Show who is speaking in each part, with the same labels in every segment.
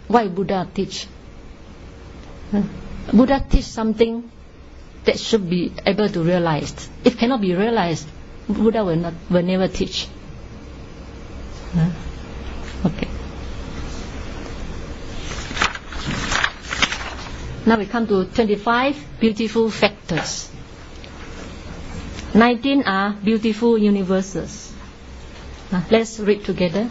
Speaker 1: why Buddha teach? Buddha teach something that should be able to realize. If cannot be realized, Buddha will never teach. Okay. Now we come to 25 beautiful factors. 19 are beautiful universes. Let's read together.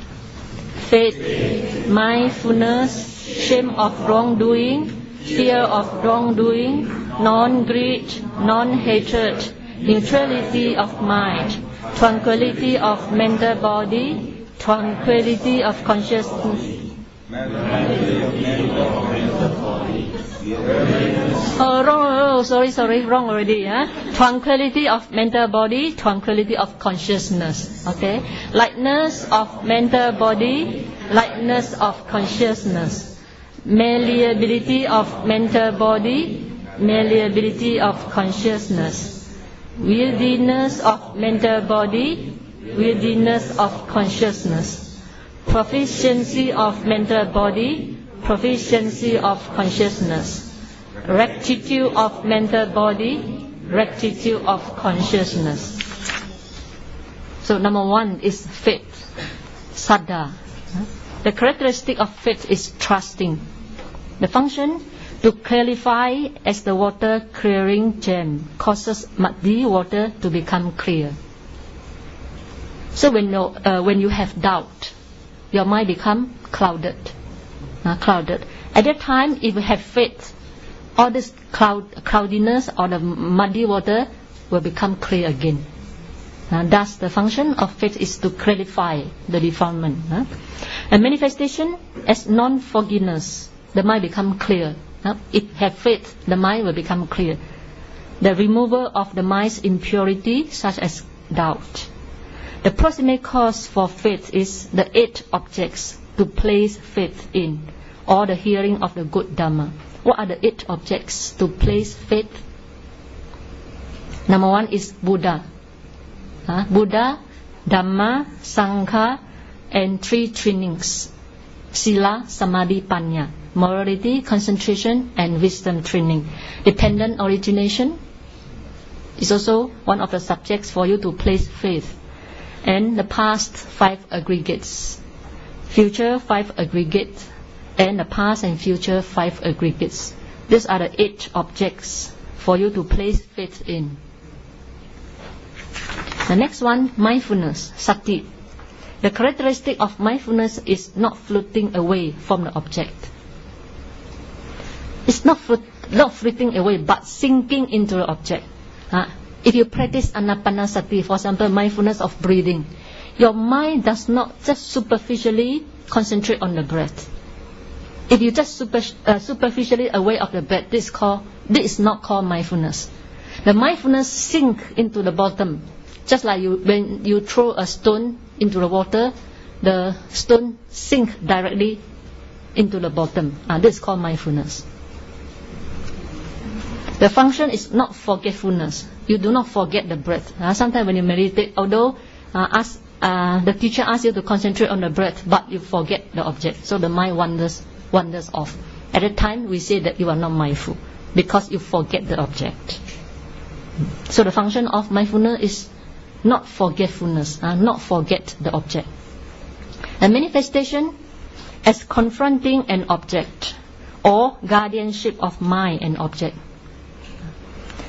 Speaker 1: Faith, mindfulness, shame of wrongdoing, fear of wrongdoing, non-greed, non-hatred, neutrality of mind, tranquility of mental body, tranquility of consciousness. Oh, wrong. Oh, sorry, wrong already. Tranquility of mental body, tranquility of consciousness. Okay, lightness of mental body, lightness of consciousness, malleability of mental body, malleability of consciousness, wieldiness of mental body, wieldiness of consciousness, proficiency of mental body, proficiency of consciousness, rectitude of mental body, rectitude of consciousness. So number 1 is faith, saddha. The characteristic of faith is trusting. The function to clarify as the water clearing gem causes muddy water to become clear. So when you have doubt, your mind become clouded. At that time, if you have faith, all this cloudiness or the muddy water will become clear again. Thus, the function of faith is to clarify the defilement. A manifestation as non-forgiveness, the mind become clear. If have faith, the mind will become clear. The removal of the mind's impurity, such as doubt. The proximate cause for faith is the 8 objects to place faith in, or the hearing of the good Dhamma. What are the 8 objects to place faith? Number 1 is Buddha. Buddha, Dhamma, Sangha, and 3 trainings: Sila, Samadhi, Panya. Morality, concentration, and wisdom training. Dependent origination is also one of the subjects for you to place faith. And the past 5 aggregates, future 5 aggregates, and the past and future 5 aggregates. These are the 8 objects for you to place faith in. The next one, mindfulness, sati. The characteristic of mindfulness is not floating away from the object. It's not floating away, but sinking into the object. If you practice anapanasati, for example, mindfulness of breathing, your mind does not just superficially concentrate on the breath. If you just superficially aware of the breath, this is not called mindfulness. The mindfulness sink into the bottom, just like when you throw a stone into the water, the stone sink directly into the bottom. This is called mindfulness. The function is not forgetfulness. You do not forget the breath. Sometimes when you meditate, although the teacher asks you to concentrate on the breath, but you forget the object. So the mind wanders off. At that time, we say that you are not mindful because you forget the object. So the function of mindfulness is not forgetfulness, not forget the object. A manifestation as confronting an object or guardianship of mind and object.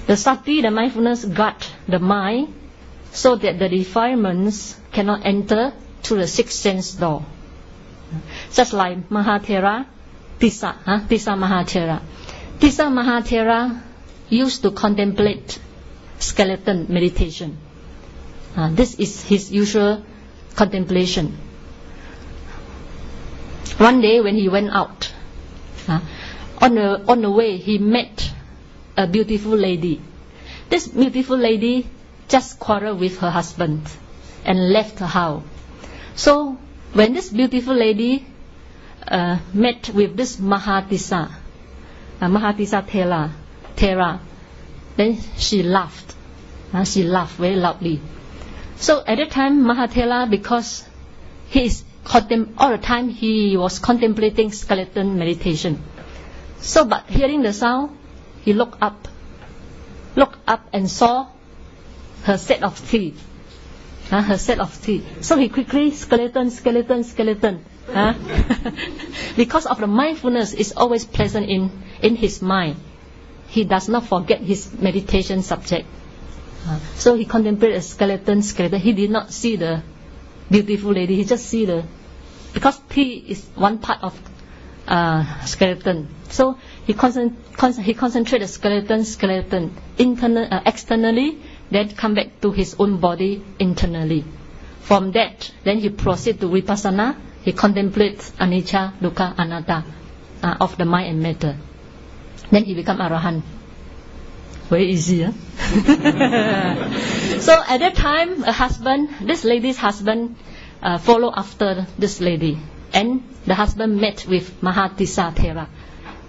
Speaker 1: The sati, the mindfulness, guard the mind so that the defilements cannot enter through the 6th sense door. Just like Mahathera, Tissa Mahathera. Tissa Mahathera used to contemplate skeleton meditation. This is his usual contemplation. One day when he went out, on the way he met a beautiful lady. This beautiful lady just quarreled with her husband and left her house. So when this beautiful lady met with this Mahatissa Thera, then she laughed. She laughed very loudly. So at that time, Mahathera, because he is all the time he was contemplating skeleton meditation. So, but hearing the sound, he looked up and saw her set of teeth. Her set of teeth. So he quickly, skeleton. Because of the mindfulness is always present in his mind. He does not forget his meditation subject. So he contemplated a skeleton. He did not see the beautiful lady. He just see because teeth is one part of skeleton. So he concentrated skeleton externally, then come back to his own body internally. From that, then he proceed to vipassana. He contemplates anicca, dukkha, anatta of the mind and matter. Then he become arahant. Very easy, huh? So at that time, this lady's husband followed after this lady, and the husband met with Mahatissa Thera.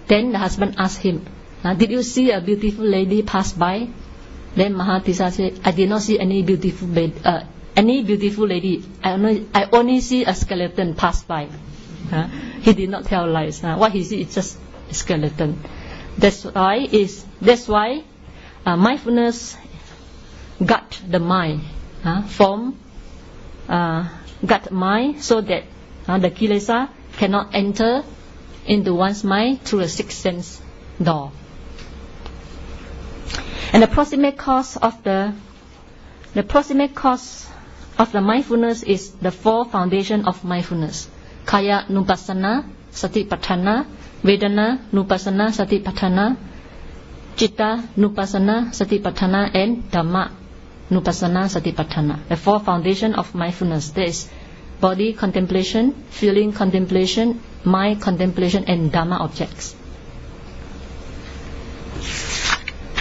Speaker 1: Then the husband asked him, did you see a beautiful lady pass by? Then Mahatissa said, I did not see any beautiful lady. I only see a skeleton pass by. He did not tell lies. What he see is just a skeleton. That's why mindfulness guard the mind, guard mind so that the kilesa cannot enter into one's mind through the sixth sense door. And the proximate cause of the mindfulness is the four foundation of mindfulness: kaya nupassana, satipatthana, vedana nupassana, satipatthana, citta nupassana, satipatthana, and dhamma nupassana, satipatthana. The four foundation of mindfulness. There is body contemplation, feeling contemplation, mind contemplation, and dhamma objects.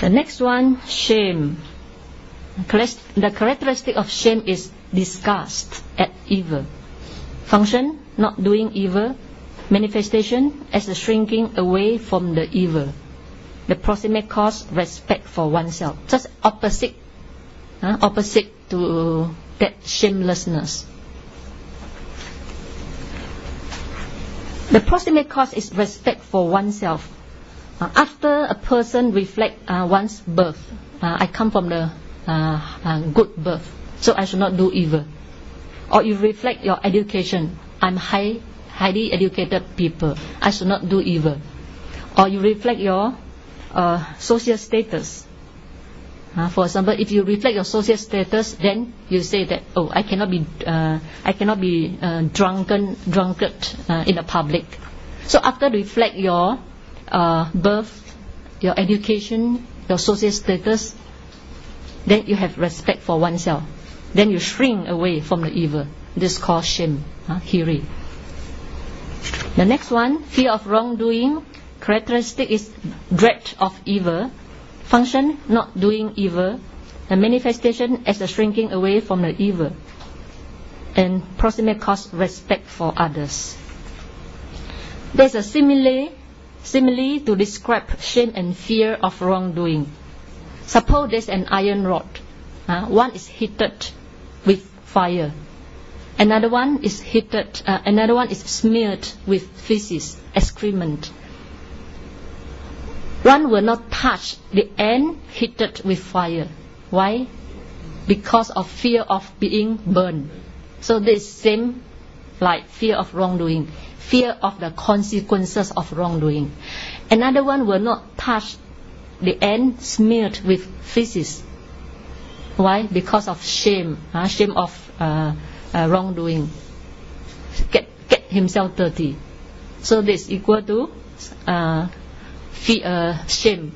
Speaker 1: The next one, shame. The characteristic of shame is disgust at evil. Function, not doing evil. Manifestation, as a shrinking away from the evil. The proximate cause, respect for oneself. Just opposite to that shamelessness. The proximate cause is respect for oneself. After a person reflect one's birth, I come from the good birth, so I should not do evil. Or you reflect your education, I'm highly educated people, I should not do evil. Or you reflect your social status. For example, if you reflect your social status, then you say that, oh, I cannot be drunkard in the public. So after reflect your birth, your education, your social status, then you have respect for oneself. Then you shrink away from the evil. This is called shame, hiri. The next one, fear of wrongdoing. Characteristic is dread of evil. Function, not doing evil. The manifestation as a shrinking away from the evil. And proximate cause, respect for others. There's a simile to describe shame and fear of wrongdoing. Suppose there's an iron rod. One is heated with fire. Another one is smeared with feces, excrement. One will not touch the end heated with fire. Why? Because of fear of being burned. So this is same like fear of wrongdoing. Fear of the consequences of wrongdoing. Another one will not touch the end smeared with feces. Why? Because of shame. Shame of wrongdoing. Get himself dirty. So this is equal to shame.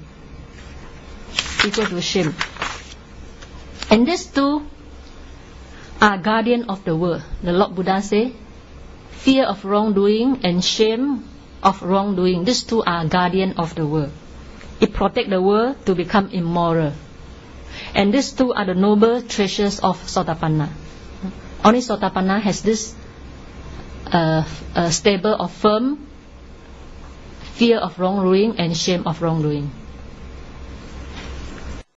Speaker 1: Equal to shame. And these two are guardian of the world. The Lord Buddha say, fear of wrongdoing and shame of wrongdoing. These two are guardian of the world. It protects the world to become immoral. And these two are the noble treasures of Sotapanna. Only Sotapanna has this stable or firm fear of wrongdoing and shame of wrongdoing.